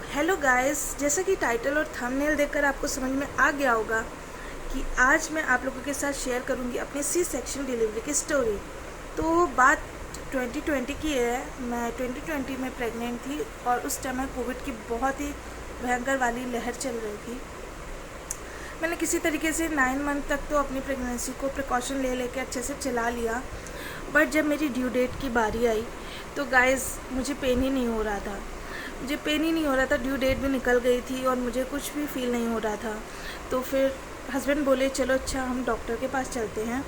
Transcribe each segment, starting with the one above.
Hello guys, जैसा कि title और थंबनेल देखकर आपको समझ में आ गया होगा कि आज मैं आप लोगों के साथ शेयर करूंगी अपनी सी सेक्शन डिलीवरी की स्टोरी। तो बात 2020 की है। मैं 2020 में प्रेग्नेंट थी और उस टाइम कोविड की बहुत ही भयंकर वाली लहर चल रही थी। मैंने किसी तरीके से 9 मंथ तक तो अपनी प्रेगनेंसी को प्रिकॉशन ले लेके अच्छे से चला लिया। बट जब मेरी ड्यू डेट की बारी आई तो गाइस मुझे पेन ही नहीं हो रहा था। ड्यू डेट भी निकल गई थी और मुझे कुछ भी फील नहीं हो रहा था। तो फिर हस्बैंड बोले चलो अच्छा हम डॉक्टर के पास चलते हैं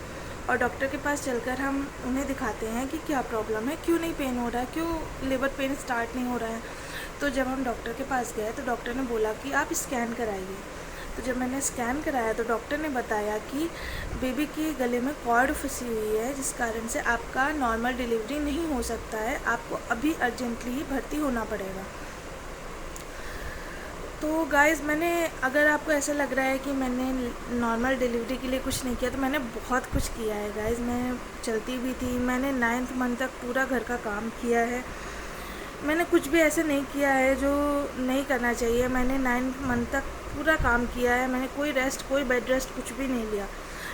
और डॉक्टर के पास चलकर हम उन्हें दिखाते हैं कि क्या प्रॉब्लम है, क्यों नहीं पेन हो रहा है, क्यों लेबर पेन स्टार्ट नहीं हो रहा है। तो जब हम डॉक्टर के पास गए तो डॉक्टर ने बोला कि आप स्कैन कराइए। तो जब मैंने स्कैन कराया तो डॉक्टर ने बताया कि बेबी के गले में कॉर्ड फंसी हुई है, जिस कारण से आपका नॉर्मल डिलीवरी नहीं हो सकता है, आपको अभी अर्जेंटली ही भर्ती होना पड़ेगा। तो गाइज़ अगर आपको ऐसा लग रहा है कि मैंने नॉर्मल डिलीवरी के लिए कुछ नहीं किया, तो मैंने बहुत कुछ किया है गाइज़। मैं चलती भी थी, मैंने 9th मंथ तक पूरा घर का काम किया है। मैंने कुछ भी ऐसे नहीं किया है जो नहीं करना चाहिए। मैंने 9th मंथ तक पूरा काम किया है। मैंने कोई बेड रेस्ट कुछ भी नहीं लिया,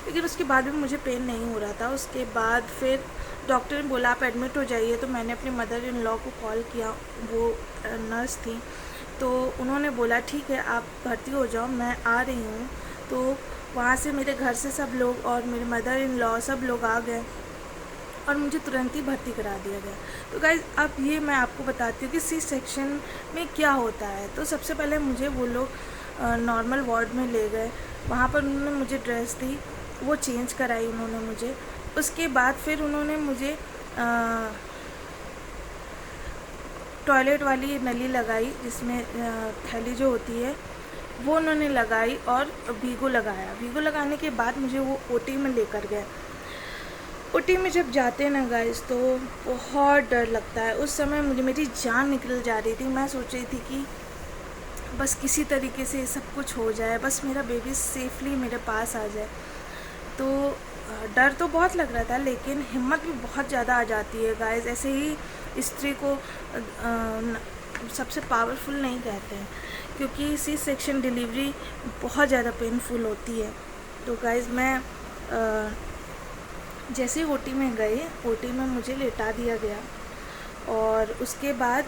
लेकिन उसके बाद भी मुझे पेन नहीं हो रहा था। उसके बाद फिर डॉक्टर ने बोला आप एडमिट हो जाइए। तो मैंने अपनी मदर इन लॉ को कॉल किया, वो नर्स थी। तो उन्होंने बोला ठीक है आप भर्ती हो जाओ, मैं आ रही हूँ। तो वहाँ से मेरे घर से सब लोग और मेरे मदर इन लॉ सब लोग आ गए और मुझे तुरंत ही भर्ती करा दिया गया। तो गाइज़ अब ये मैं आपको बताती हूँ कि सी सेक्शन में क्या होता है। तो सबसे पहले मुझे वो लोग नॉर्मल वार्ड में ले गए। वहाँ पर उन्होंने मुझे ड्रेस दी, वो चेंज कराई उन्होंने मुझे। उसके बाद फिर उन्होंने मुझे टॉयलेट वाली नली लगाई, जिसमें थैली जो होती है वो उन्होंने लगाई और वीगो लगाया। वीगो लगाने के बाद मुझे वो ओटी में लेकर गए। ओटी में जब जाते हैं ना गाइस तो बहुत डर लगता है। उस समय मेरी जान निकल जा रही थी। मैं सोच रही थी कि बस किसी तरीके से सब कुछ हो जाए, बस मेरा बेबी सेफली मेरे पास आ जाए। तो डर तो बहुत लग रहा था, लेकिन हिम्मत भी बहुत ज़्यादा आ जाती है गाइस। ऐसे ही स्त्री को सबसे पावरफुल नहीं कहते हैं, क्योंकि सी सेक्शन डिलीवरी बहुत ज़्यादा पेनफुल होती है। तो गाइस मैं जैसे ही ओटी में गई, ओटी में मुझे लेटा दिया गया और उसके बाद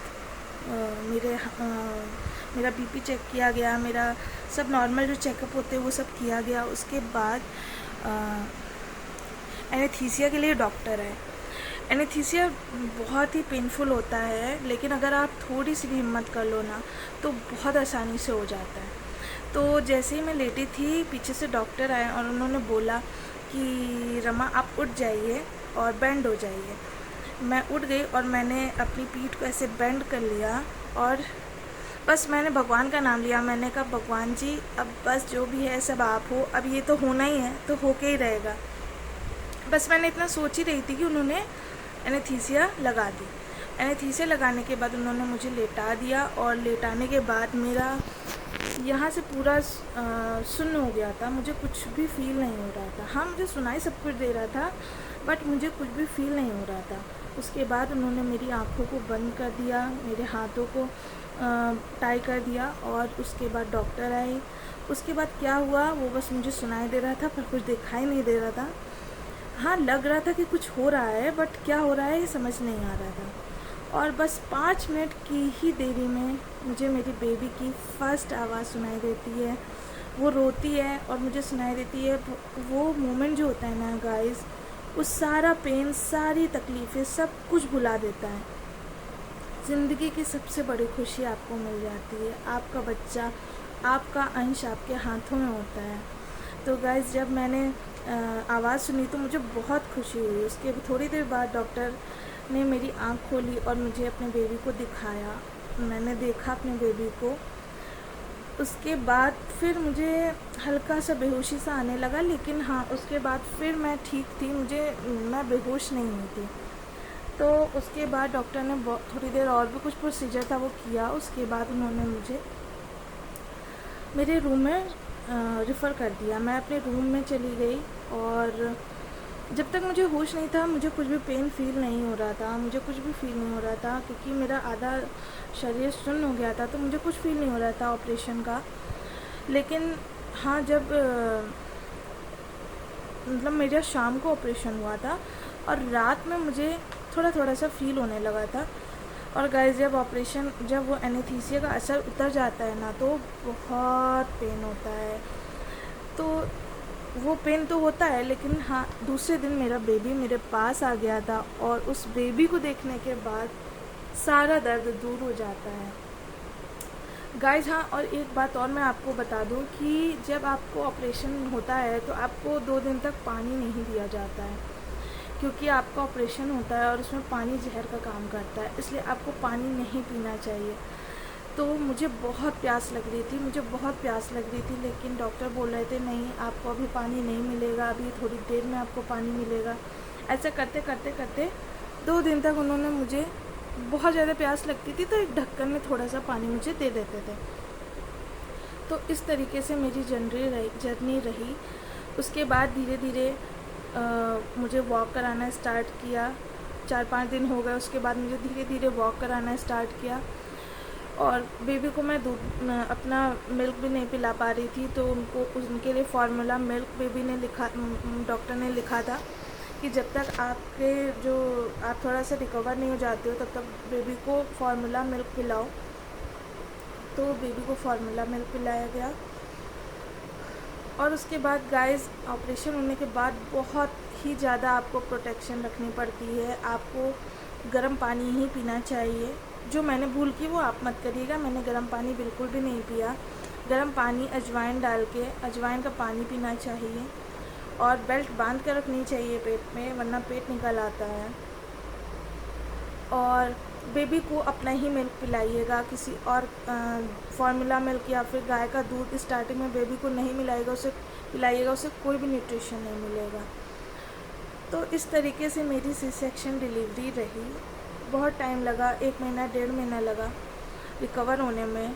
मेरा बीपी चेक किया गया, मेरा सब नॉर्मल जो चेकअप होते हैं वो सब किया गया। उसके बाद एनेस्थीसिया के लिए डॉक्टर है। एनेस्थीसिया बहुत ही पेनफुल होता है, लेकिन अगर आप थोड़ी सी भी हिम्मत कर लो ना तो बहुत आसानी से हो जाता है। तो जैसे ही मैं लेटी थी, पीछे से डॉक्टर आए और उन्होंने बोला कि रमा आप उठ जाइए और बेंड हो जाइए। मैं उठ गई और मैंने अपनी पीठ को ऐसे बेंड कर लिया और बस मैंने भगवान का नाम लिया। मैंने कहा भगवान जी अब बस जो भी है सब आप हो, अब ये तो होना ही है तो होके ही रहेगा। बस मैंने इतना सोच ही रही थी कि उन्होंने एनेस्थीसिया लगा दी। एनेस्थीसिया लगाने के बाद उन्होंने मुझे लेटा दिया और लेटाने के बाद मेरा यहाँ से पूरा सुन्न हो गया था। मुझे कुछ भी फील नहीं हो रहा था। हाँ, मुझे सुनाई सब कुछ दे रहा था, बट मुझे कुछ भी फील नहीं हो रहा था। उसके बाद उन्होंने मेरी आँखों को बंद कर दिया, मेरे हाथों को टाई कर दिया और उसके बाद डॉक्टर आए। उसके बाद क्या हुआ वो बस मुझे सुनाई दे रहा था, पर कुछ दिखाई नहीं दे रहा था। हाँ, लग रहा था कि कुछ हो रहा है, बट क्या हो रहा है ये समझ नहीं आ रहा था। और बस 5 मिनट की ही देरी में मुझे मेरी बेबी की फ़र्स्ट आवाज़ सुनाई देती है। वो रोती है और मुझे सुनाई देती है। वो मोमेंट जो होता है ना गाइस, वो सारा पेन, सारी तकलीफ़ें, सब कुछ भुला देता है। ज़िंदगी की सबसे बड़ी खुशी आपको मिल जाती है। आपका बच्चा, आपका अंश आपके हाथों में होता है। तो गाइस जब मैंने आवाज़ सुनी तो मुझे बहुत खुशी हुई। उसके थोड़ी देर बाद डॉक्टर ने मेरी आँख खोली और मुझे अपने बेबी को दिखाया। मैंने देखा अपने बेबी को। उसके बाद फिर मुझे हल्का सा बेहोशी सा आने लगा, लेकिन हाँ उसके बाद फिर मैं ठीक थी, मैं बेहोश नहीं हुई थी। तो उसके बाद डॉक्टर ने थोड़ी देर और भी कुछ प्रोसीजर था वो किया। उसके बाद उन्होंने मुझे मेरे रूम में रेफ़र कर दिया। मैं अपने रूम में चली गई और जब तक मुझे होश नहीं था मुझे कुछ भी पेन फील नहीं हो रहा था, मुझे कुछ भी फील नहीं हो रहा था, क्योंकि मेरा आधा शरीर सुन्न हो गया था, तो मुझे कुछ फील नहीं हो रहा था ऑपरेशन का। लेकिन हाँ, जब मतलब मेरा शाम को ऑपरेशन हुआ था और रात में मुझे थोड़ा थोड़ा सा फील होने लगा था। और गाइस, जब वो एनेस्थीसिया का असर उतर जाता है ना, तो बहुत पेन होता है। तो वो पेन तो होता है, लेकिन हाँ, दूसरे दिन मेरा बेबी मेरे पास आ गया था और उस बेबी को देखने के बाद सारा दर्द दूर हो जाता है गाइस। हाँ, और एक बात और मैं आपको बता दूं कि जब आपको ऑपरेशन होता है तो आपको 2 दिन तक पानी नहीं दिया जाता है, क्योंकि आपका ऑपरेशन होता है और उसमें पानी जहर का काम करता है, इसलिए आपको पानी नहीं पीना चाहिए। तो मुझे बहुत प्यास लग रही थी, लेकिन डॉक्टर बोल रहे थे नहीं, आपको अभी पानी नहीं मिलेगा, अभी थोड़ी देर में आपको पानी मिलेगा। ऐसा करते करते करते 2 दिन तक उन्होंने मुझे, बहुत ज़्यादा प्यास लगती थी तो एक ढक्कन में थोड़ा सा पानी मुझे दे देते थे। तो इस तरीके से मेरी जर्नी रही। उसके बाद धीरे धीरे मुझे वॉक कराना स्टार्ट किया। 4-5 दिन हो गए, उसके बाद मुझे धीरे धीरे वॉक कराना स्टार्ट किया। और बेबी को मैं दूध, अपना मिल्क भी नहीं पिला पा रही थी, तो उनके लिए फार्मूला मिल्क बेबी ने डॉक्टर ने लिखा था कि जब तक आप थोड़ा सा रिकवर नहीं हो जाते हो तब तक बेबी को फार्मूला मिल्क पिलाओ। तो बेबी को फार्मूला मिल्क पिलाया गया। और उसके बाद गाइस, ऑपरेशन होने के बाद बहुत ही ज़्यादा आपको प्रोटेक्शन रखनी पड़ती है। आपको गर्म पानी ही पीना चाहिए। जो मैंने भूल की वो आप मत करिएगा, मैंने गर्म पानी बिल्कुल भी नहीं पिया। गर्म पानी अजवाइन डाल के, अजवाइन का पानी पीना चाहिए। और बेल्ट बांध कर रखनी चाहिए पेट में, वरना पेट निकल आता है। और बेबी को अपना ही मिल्क पिलाइएगा, किसी और फार्मूला मिल्क या फिर गाय का दूध स्टार्टिंग में बेबी को नहीं मिलाइएगा, उसे पिलाइएगा, उसे कोई भी न्यूट्रिशन नहीं मिलेगा। तो इस तरीके से मेरी सी सेक्शन डिलीवरी रही। बहुत टाइम लगा, 1 महीना 1.5 महीना लगा रिकवर होने में।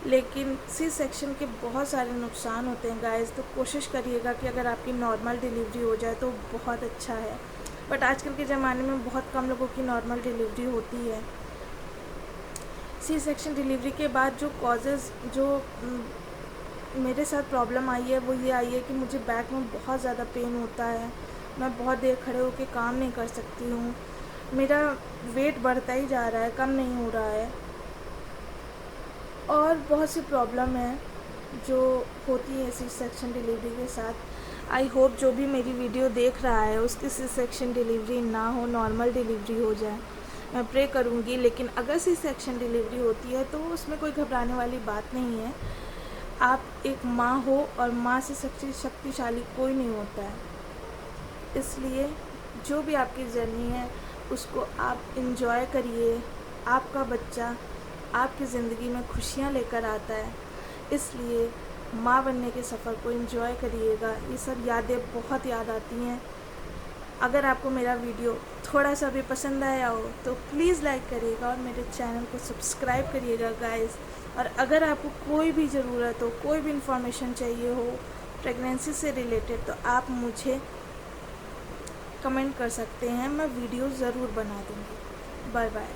लेकिन सी सेक्शन के बहुत सारे नुकसान होते हैं गाइस, तो कोशिश करिएगा कि अगर आपकी नॉर्मल डिलीवरी हो जाए तो बहुत अच्छा है। बट आजकल के ज़माने में बहुत कम लोगों की नॉर्मल डिलीवरी होती है। सी सेक्शन डिलीवरी के बाद मेरे साथ प्रॉब्लम आई है वो ये आई है कि मुझे बैक में बहुत ज़्यादा पेन होता है। मैं बहुत देर खड़े होकर काम नहीं कर सकती हूँ। मेरा वेट बढ़ता ही जा रहा है, कम नहीं हो रहा है। और बहुत सी प्रॉब्लम है जो होती है सी सेक्शन डिलीवरी के साथ। आई होप जो भी मेरी वीडियो देख रहा है उसकी सी सेक्शन डिलीवरी ना हो, नॉर्मल डिलीवरी हो जाए। मैं प्रे करूँगी। लेकिन अगर सी सेक्शन डिलीवरी होती है तो उसमें कोई घबराने वाली बात नहीं है। आप एक माँ हो और माँ से शक्तिशाली कोई नहीं होता है। इसलिए जो भी आपकी जर्नी है उसको आप इंजॉय करिए। आपका बच्चा आपकी ज़िंदगी में खुशियाँ लेकर आता है, इसलिए माँ बनने के सफ़र को एंजॉय करिएगा। ये सब यादें बहुत याद आती हैं। अगर आपको मेरा वीडियो थोड़ा सा भी पसंद आया हो तो प्लीज़ लाइक करिएगा और मेरे चैनल को सब्सक्राइब करिएगा गाइस। और अगर आपको कोई भी ज़रूरत हो, कोई भी इंफॉर्मेशन चाहिए हो प्रेगनेंसी से रिलेटेड, तो आप मुझे कमेंट कर सकते हैं, मैं वीडियो ज़रूर बना दूँगी। Bye bye.